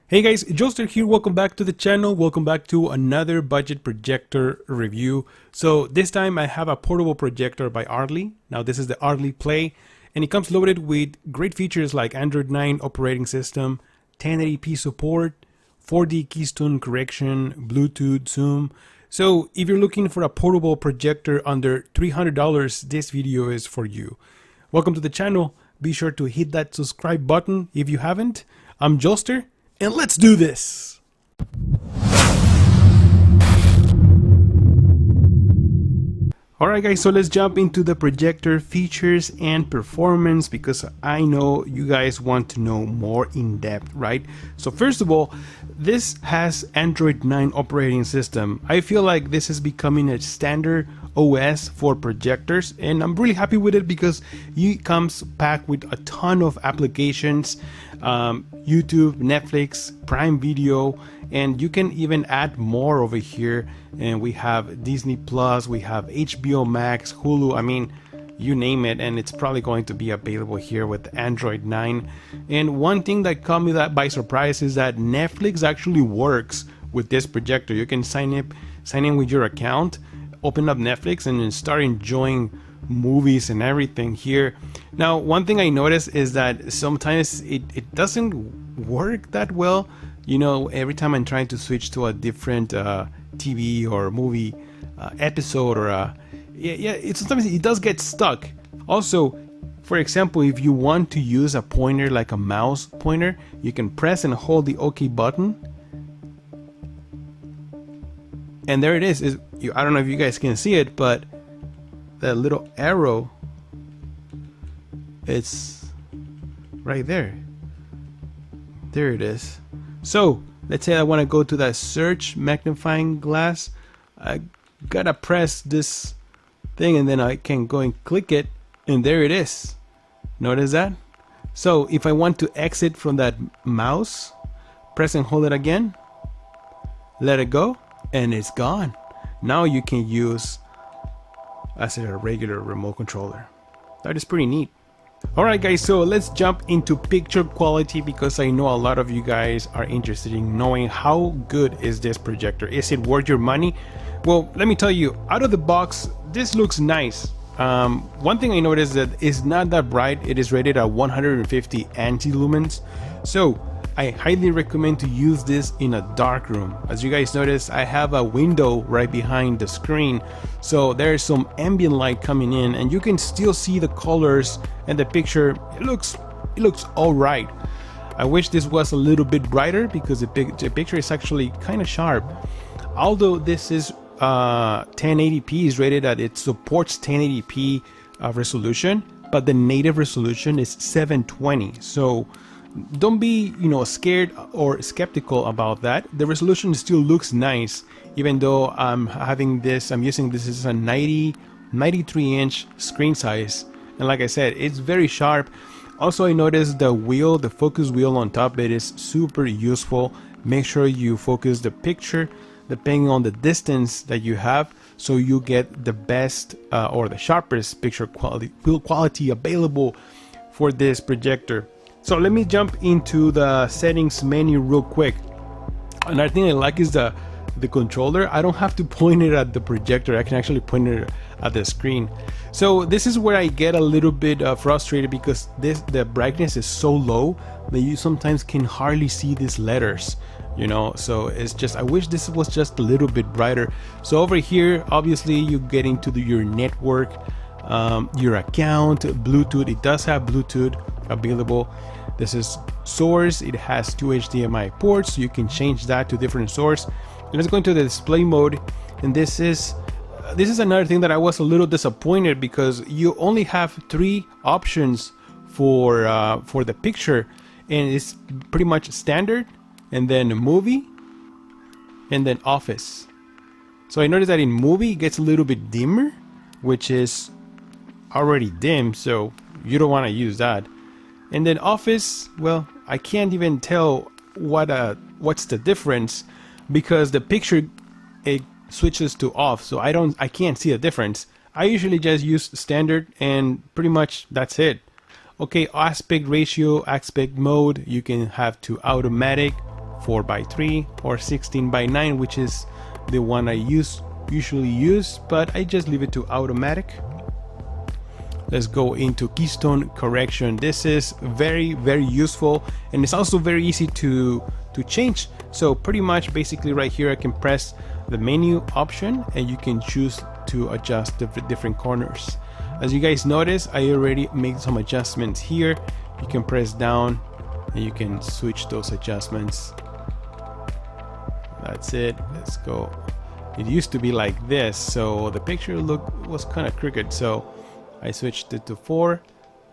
Hey guys, Joester here. Welcome back to the channel. Welcome back to another budget projector review. So this time I have a portable projector by Artlii. Now this is the Artlii Play, and it comes loaded with great features like Android 9 operating system, 1080p support, 4D Keystone correction, Bluetooth, zoom. So if you're looking for a portable projector under $300, this video is for you. Welcome to the channel. Be sure to hit that subscribe button if you haven't. I'm Joester, and let's do this! Alright guys, so let's jump into the projector features and performance because I know you guys want to know more in depth, right? So first of all, this has Android 9 operating system. I feel like this is becoming a standard OS for projectors, and I'm really happy with it because it comes packed with a ton of applications, YouTube, Netflix, Prime Video, and you can even add more over here. And we have Disney Plus, we have HBO Max, Hulu, I mean, you name it, and it's probably going to be available here with Android 9. And one thing that caught me by surprise is that Netflix actually works with this projector. You can sign in with your account, open up Netflix, and then start enjoying movies and everything here. Now, one thing I noticed is that sometimes it doesn't work that well. You know, every time I'm trying to switch to a different TV or movie episode, or sometimes it does get stuck. Also, for example, if you want to use a pointer like a mouse pointer, you can press and hold the OK button, and there it is. I don't know if you guys can see it, but that little arrow, it's right there. There it is. So let's say I want to go to that search magnifying glass. I gotta press this thing, and then I can go and click it, and there it is. Notice that? So if I want to exit from that mouse, press and hold it again, let it go, and it's gone. Now you can use as a regular remote controller. That is pretty neat. Alright guys, so let's jump into picture quality because I know a lot of you guys are interested in knowing how good is this projector. Is it worth your money? Well, let me tell you, out of the box, this looks nice. One thing I noticed that it's not that bright. It is rated at 150 anti-lumens. So I highly recommend to use this in a dark room. As you guys notice, I have a window right behind the screen, so there's some ambient light coming in, and you can still see the colors and the picture. It looks all right. I wish this was a little bit brighter because the picture is actually kind of sharp. Although this is 1080p is rated that it supports 1080p resolution, but the native resolution is 720. So don't be, scared or skeptical about that. The resolution still looks nice, even though I'm using this as a 93-inch screen size, and like I said, it's very sharp. Also, I noticed the focus wheel on top, it is super useful. Make sure you focus the picture depending on the distance that you have, so you get the best or the sharpest picture quality available for this projector. So let me jump into the settings menu real quick. Another thing I like is the controller. I don't have to point it at the projector. I can actually point it at the screen. So this is where I get a little bit frustrated because the brightness is so low that you sometimes can hardly see these letters. So it's just, I wish this was just a little bit brighter. So over here, obviously you get into your network, your account, Bluetooth. It does have Bluetooth available. This is source. It has 2 HDMI ports, so you can change that to different source. And let's go into the display mode, and this is another thing that I was a little disappointed because you only have 3 options for the picture, and it's pretty much standard, and then movie, and then office. So I noticed that in movie it gets a little bit dimmer, which is already dim, so you don't want to use that. And then office, well, I can't even tell what's the difference because the picture, it switches to off, so I can't see the difference. I usually just use standard, and pretty much that's it. Okay, aspect ratio, aspect mode, you can have to automatic, 4:3 or 16:9, which is the one I usually use, but I just leave it to automatic. Let's go into Keystone correction. This is very useful, and it's also very easy to change. So pretty much basically right here I can press the menu option and you can choose to adjust the different corners. As you guys notice, I already made some adjustments here. You can press down and you can switch those adjustments. That's it. Let's go. It used to be like this, so the picture was kind of crooked, so I switched it to 4,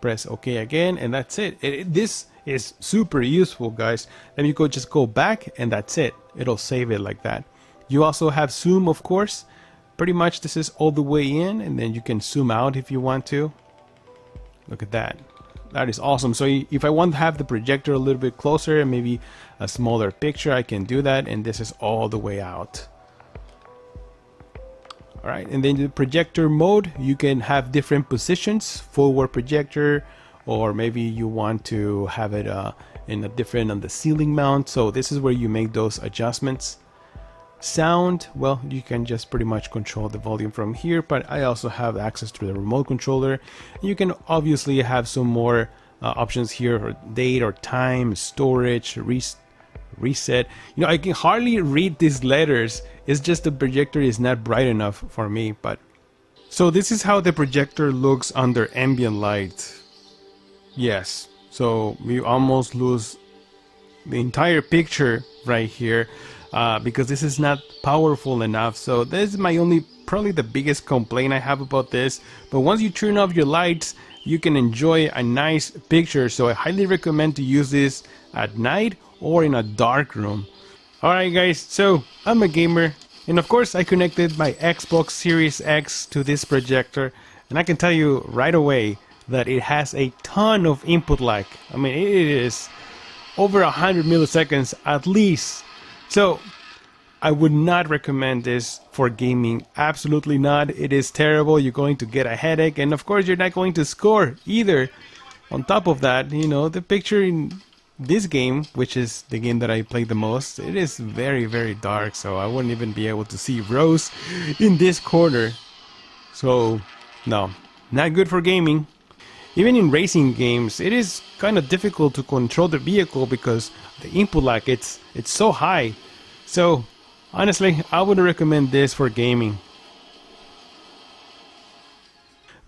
press OK again, and that's it. This is super useful, guys. Then you just go back and that's it. It'll save it like that. You also have zoom, of course. Pretty much this is all the way in, and then you can zoom out if you want to. Look at that. That is awesome. So if I want to have the projector a little bit closer and maybe a smaller picture, I can do that, and this is all the way out. Alright, and then the projector mode, you can have different positions, forward projector, or maybe you want to have it in a different on the ceiling mount. So this is where you make those adjustments. Sound, well, you can just pretty much control the volume from here, but I also have access to the remote controller. You can obviously have some more options here for date or time, storage, reset. You know, I can hardly read these letters. It's just the projector is not bright enough for me. But so this is how the projector looks under ambient light. Yes, so you almost lose the entire picture right here because this is not powerful enough. So this is my probably the biggest complaint I have about this. But once you turn off your lights, you can enjoy a nice picture. So I highly recommend to use this at night or in a dark room. Alright guys, so I'm a gamer, and of course I connected my Xbox Series X to this projector, and I can tell you right away that it has a ton of input lag. I mean, it is over 100 milliseconds at least. So I would not recommend this for gaming. Absolutely not. It is terrible. You're going to get a headache, and of course you're not going to score either. On top of that, you know, the picture in this game, which is the game that I play the most, it is very dark, so I wouldn't even be able to see Rose in this corner. So no, not good for gaming. Even in racing games, it is kind of difficult to control the vehicle because the input lag, it's so high. So honestly, I wouldn't recommend this for gaming.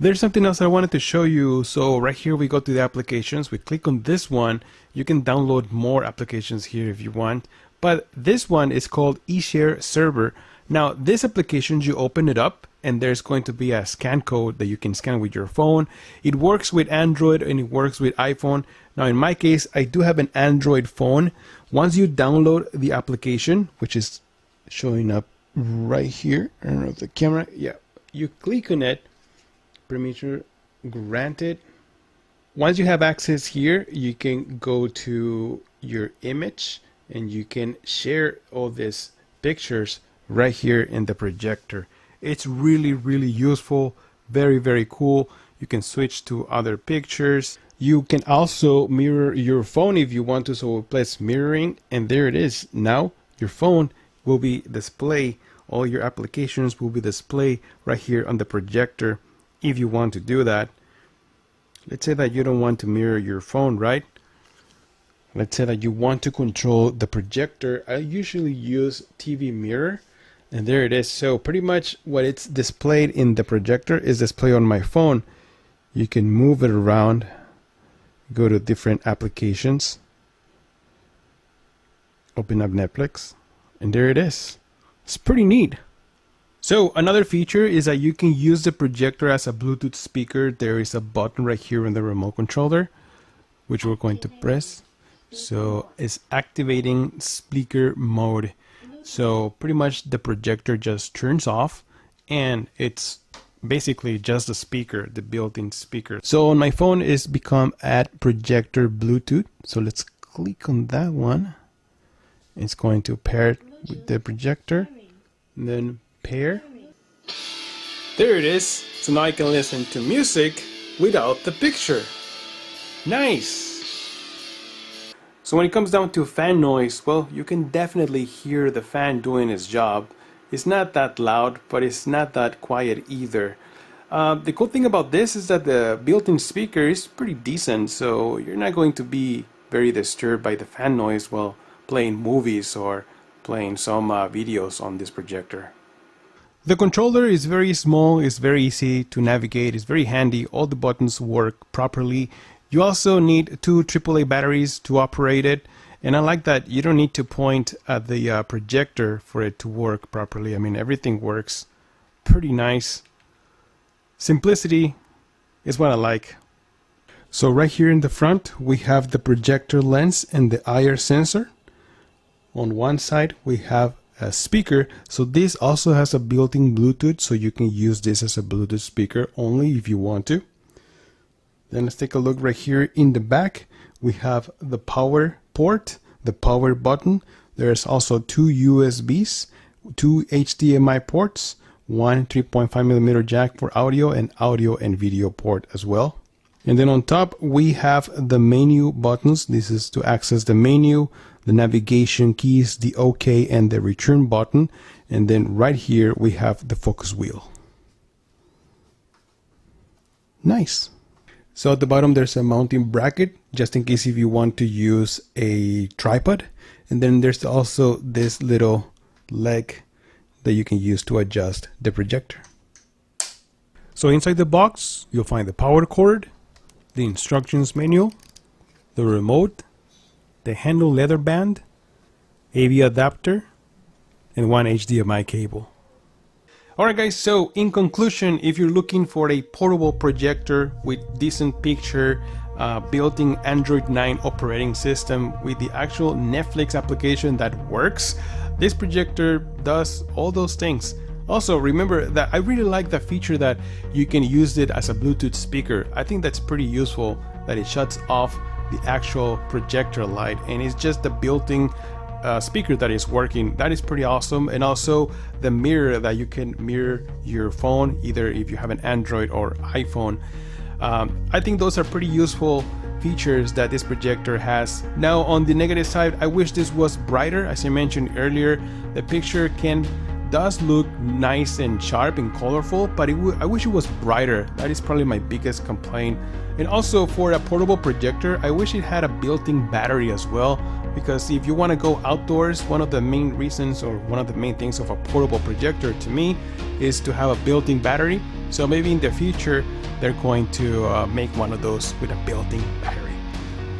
There's something else I wanted to show you. So right here we go to the applications, we click on this one. You can download more applications here if you want, but this one is called eShare Server. Now this application, you open it up and there's going to be a scan code that you can scan with your phone. It works with Android and it works with iPhone. Now in my case, I do have an Android phone. Once you download the application, which is showing up right here, I don't know if the camera, yeah, you click on it, permission granted. Once you have access here, you can go to your image and you can share all these pictures right here in the projector. It's really useful, very cool. You can switch to other pictures. You can also mirror your phone if you want to, so we'll press mirroring, and there it is. Now your phone will be display, all your applications will be displayed right here on the projector. If you want to do that, let's say that you don't want to mirror your phone, right? Let's say that you want to control the projector. I usually use TV mirror, and there it is. So pretty much what it's displayed in the projector is displayed on my phone. You can move it around, go to different applications, open up Netflix, and there it is. It's pretty neat. So another feature is that you can use the projector as a Bluetooth speaker. There is a button right here in the remote controller, which we're going to press. So it's activating speaker mode. So pretty much the projector just turns off and it's basically just a speaker, the built-in speaker. So on my phone it's become add projector Bluetooth. So let's click on that one. It's going to pair it with the projector, and then pair. There it is. So now I can listen to music without the picture. Nice. So when it comes down to fan noise, well, you can definitely hear the fan doing its job. It's not that loud, but it's not that quiet either. The cool thing about this is that the built-in speaker is pretty decent, so you're not going to be very disturbed by the fan noise while playing movies or playing some videos on this projector. The controller is very small, it's very easy to navigate, it's very handy, all the buttons work properly. You also need two AAA batteries to operate it, and I like that you don't need to point at the projector for it to work properly. I mean, everything works pretty nice. Simplicity is what I like. So right here in the front we have the projector lens and the IR sensor. On one side we have a speaker, so this also has a built-in Bluetooth, so you can use this as a Bluetooth speaker only if you want to. Then let's take a look right here in the back. We have the power port, the power button. There's also two USBs, two HDMI ports, one 3.5mm jack for audio and video port as well. And then on top we have the menu buttons. This is to access the menu, the navigation keys, the OK and the return button. And then right here we have the focus wheel. Nice. So at the bottom there's a mounting bracket just in case if you want to use a tripod. And then there's also this little leg that you can use to adjust the projector. So inside the box you'll find the power cord, the instructions manual, the remote, the handle leather band, AV adapter, and one HDMI cable. Alright guys, so in conclusion, if you're looking for a portable projector with decent picture, built-in Android 9 operating system with the actual Netflix application that works, this projector does all those things. Also, remember that I really like the feature that you can use it as a Bluetooth speaker. I think that's pretty useful, that it shuts off the actual projector light and it's just the built-in speaker that is working. That is pretty awesome. And also the mirror, that you can mirror your phone either if you have an Android or iPhone. I think those are pretty useful features that this projector has. Now on the negative side, I wish this was brighter. As I mentioned earlier, the picture does look nice and sharp and colorful, but I wish it was brighter. That is probably my biggest complaint. And also for a portable projector, I wish it had a built-in battery as well, because if you want to go outdoors, one of the main reasons or one of the main things of a portable projector to me is to have a built-in battery. So maybe in the future they're going to make one of those with a built-in battery.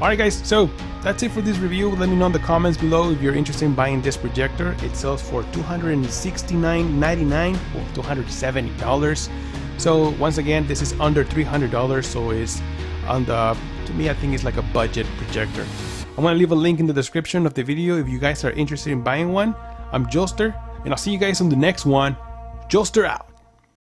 Alright guys, so that's it for this review. Let me know in the comments below if you're interested in buying this projector. It sells for $269.99 or $270. So once again, this is under $300, so it's on the, to me I think it's like a budget projector. I'm going to leave a link in the description of the video if you guys are interested in buying one. I'm Joester, and I'll see you guys on the next one. Joester out!